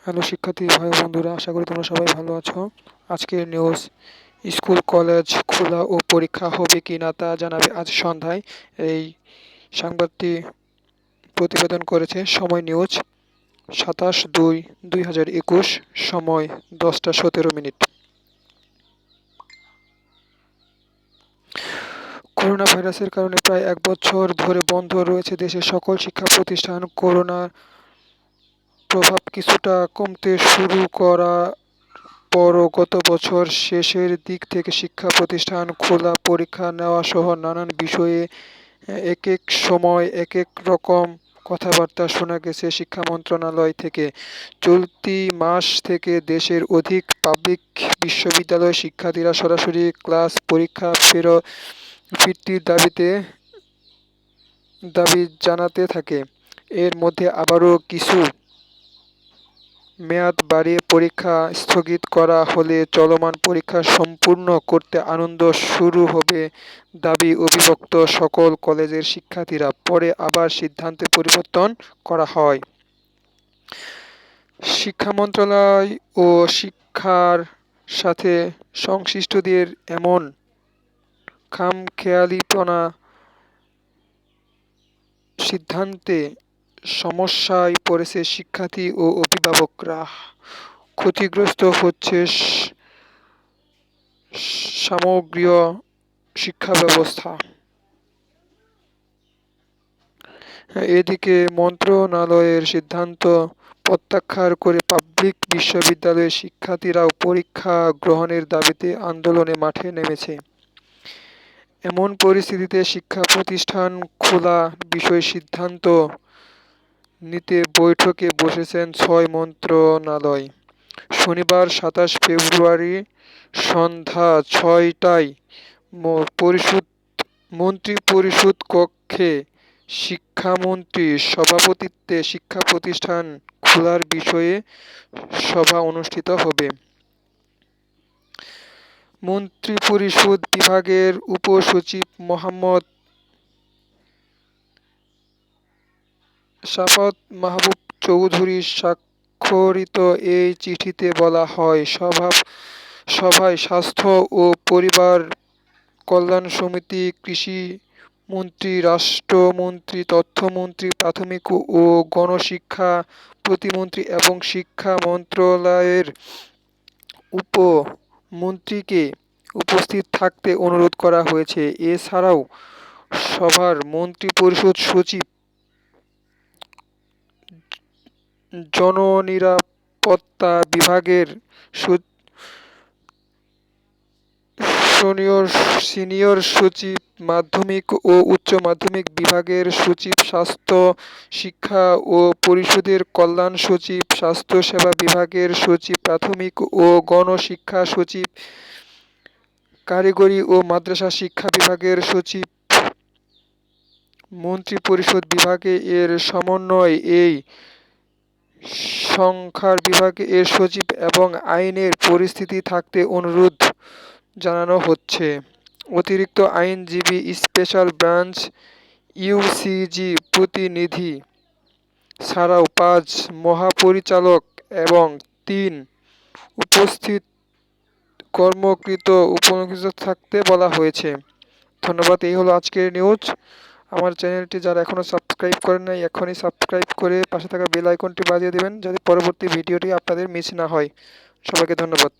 Hello শিক্ষার্থী ভাই বন্ধুরা, আশা করি তোমরা সবাই ভালো আছো। আজকের নিউজ, স্কুল কলেজ খোলা ও পরীক্ষা হবে কি না তা জানাবে আজ সন্ধ্যায়। এই সংবাদটি প্রতিবেদন করেছে সময় নিউজ। 27/2/2021, সময় 10টা 17 মিনিট। করোনা ভাইরাসের কারণে প্রায় 1 বছর ধরে বন্ধ রয়েছে দেশের সকল শিক্ষা প্রতিষ্ঠান। করোনার প্রভাব কিছুটা কমতে শুরু করা পরও গত বছর শেষের দিক থেকে শিক্ষা প্রতিষ্ঠান খোলা, পরীক্ষা নেওয়া সহ নানান বিষয়ে একেক সময় একেক রকম কথাবার্তা শোনা গেছে শিক্ষা মন্ত্রণালয় থেকে। চলতি মাস থেকে দেশের অধিক পাবলিক বিশ্ববিদ্যালয় শিক্ষার্থীরা সরাসরি ক্লাস পরীক্ষা ফিরতির দাবি জানাতে থাকে। এর মধ্যে আবারও কিছু মেয়াদ বাড়িয়ে পরীক্ষা স্থগিত করা হলে চলমান পরীক্ষা সম্পূর্ণ করতে আন্দোলন শুরু হবে দাবি অভিব্যক্ত সকল কলেজের শিক্ষার্থীরা। পরে আবার সিদ্ধান্তে পরিবর্তন করা হয়। শিক্ষা মন্ত্রণালয় ও শিক্ষার সাথে সংশ্লিষ্টদের এমন খামখেয়ালিপনা সিদ্ধান্তে সমস্যায় পড়েছে শিক্ষার্থী ও অভিভাবকরা। ক্ষতিগ্রস্ত হচ্ছে সমগ্র শিক্ষা ব্যবস্থা। এদিকে মন্ত্রণালয়ের সিদ্ধান্ত প্রত্যাখ্যান করে পাবলিক বিশ্ববিদ্যালয়ের শিক্ষার্থীরাও পরীক্ষা গ্রহণের দাবিতে আন্দোলনে মাঠে নেমেছে। এমন পরিস্থিতিতে শিক্ষা প্রতিষ্ঠান খোলা বিষয়ে সিদ্ধান্ত নিতে বৈঠকে বসেছেন 6 মন্ত্রণালয়। শনিবার 27 ফেব্রুয়ারি সন্ধ্যা 6টায় মন্ত্রিপরিষদ কক্ষে শিক্ষামন্ত্রীর সভাপতিত্বে শিক্ষা প্রতিষ্ঠান খোলার বিষয়ে সভা অনুষ্ঠিত হবে। মন্ত্রিপরিষদ বিভাগের উপসচিব মোহাম্মদ শাফাত মাহবুব চৌধুরী স্বাক্ষরিত এই চিঠিতে বলা হয়, সভায় স্বাস্থ্য ও পরিবার কল্যাণ সমিতি, কৃষিমন্ত্রী, রাষ্ট্রমন্ত্রী, তথ্যমন্ত্রী, প্রাথমিক ও গণশিক্ষা প্রতিমন্ত্রী এবং শিক্ষা মন্ত্রণালয়ের উপমন্ত্রীকে উপস্থিত থাকতে অনুরোধ করা হয়েছে। এছাড়াও সভায় মন্ত্রিপরিষদ সচিব, জননিরাপত্তা বিভাগের সিনিয়র সচিব, মাধ্যমিক ও উচ্চ মাধ্যমিক বিভাগের সচিব, স্বাস্থ্য শিক্ষা ও পরিষদের কল্যাণ সচিব, স্বাস্থ্যসেবা বিভাগের সচিব, প্রাথমিক ও গণশিক্ষা সচিব, কারিগরি ও মাদ্রাসা শিক্ষা বিভাগের সচিব, মন্ত্রিপরিষদ বিভাগে এর সমন্বয়, এই সংখ্যার বিভাগে এর সচিব এবং আইনের পরিস্থিতি থাকতে অনুরোধ জানানো হচ্ছে। অতিরিক্ত আইনজীবী, স্পেশাল ব্রাঞ্চ ইউসিজি প্রতিনিধি ছাড়াও 5 মহাপরিচালক এবং 3 উপস্থিত কর্মকৃত থাকতে বলা হয়েছে। ধন্যবাদ। এই হলো আজকের নিউজ। আমার চ্যানেলটি যারা এখনও সাবস্ক্রাইব করেন নাই, এখনই সাবস্ক্রাইব করে পাশে থাকা বেল আইকনটি বাজিয়ে দেবেন যাতে পরবর্তী ভিডিওটি আপনাদের মিস না হয়। সবাইকে ধন্যবাদ।